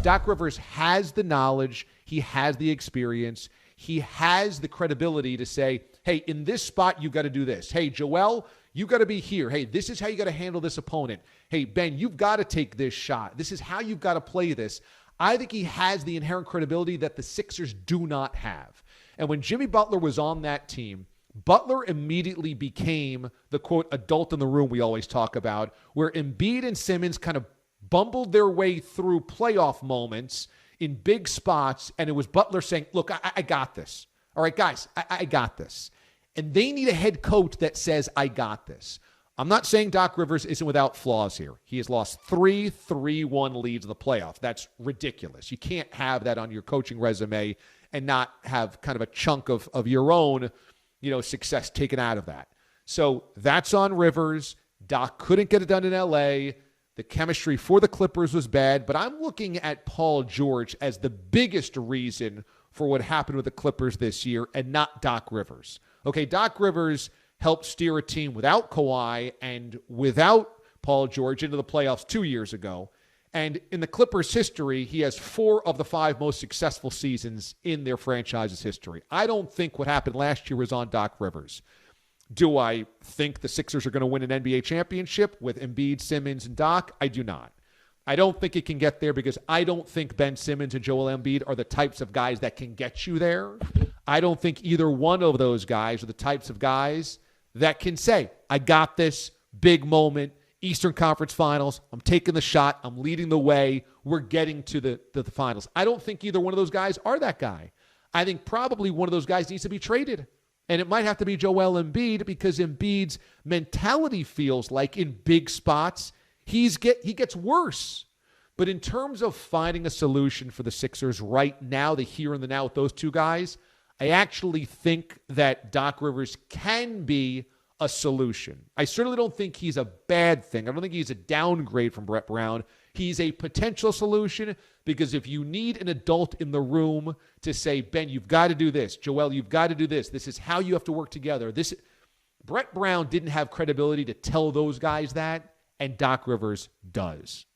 Doc Rivers has the knowledge. He has the experience. He has the credibility to say, hey, in this spot, you got to do this. Hey, Joel, you got to be here. Hey, this is how you got to handle this opponent. Hey, Ben, you've got to take this shot. This is how you've got to play this. I think he has the inherent credibility that the Sixers do not have. And when Jimmy Butler was on that team, Butler immediately became the, quote, adult in the room we always talk about, where Embiid and Simmons kind of bumbled their way through playoff moments in big spots, and it was Butler saying, look, I got this. All right, guys, I got this. And they need a head coach that says, I got this. I'm not saying Doc Rivers isn't without flaws here. He has lost 3-3-1 leads in the playoffs. That's ridiculous. You can't have that on your coaching resume and not have kind of a chunk of your own, success taken out of that. So that's on Rivers. Doc couldn't get it done in L.A. The chemistry for the Clippers was bad, but I'm looking at Paul George as the biggest reason for what happened with the Clippers this year and not Doc Rivers. Okay, Doc Rivers helped steer a team without Kawhi and without Paul George into the playoffs 2 years ago. And in the Clippers' history, he has 4 of the 5 most successful seasons in their franchise's history. I don't think what happened last year was on Doc Rivers. Do I think the Sixers are going to win an NBA championship with Embiid, Simmons, and Doc? I do not. I don't think it can get there because I don't think Ben Simmons and Joel Embiid are the types of guys that can get you there. I don't think either one of those guys are the types of guys that can say, I got this, big moment, Eastern Conference Finals, I'm taking the shot, I'm leading the way, we're getting to the finals. I don't think either one of those guys are that guy. I think probably one of those guys needs to be traded. And it might have to be Joel Embiid because Embiid's mentality feels like in big spots, he gets worse. But in terms of finding a solution for the Sixers right now, the here and the now with those two guys, I actually think that Doc Rivers can be a solution. I certainly don't think he's a bad thing. I don't think he's a downgrade from Brett Brown. He's a potential solution because if you need an adult in the room to say, Ben, you've got to do this. Joel, you've got to do this. This is how you have to work together. Brett Brown didn't have credibility to tell those guys that, and Doc Rivers does.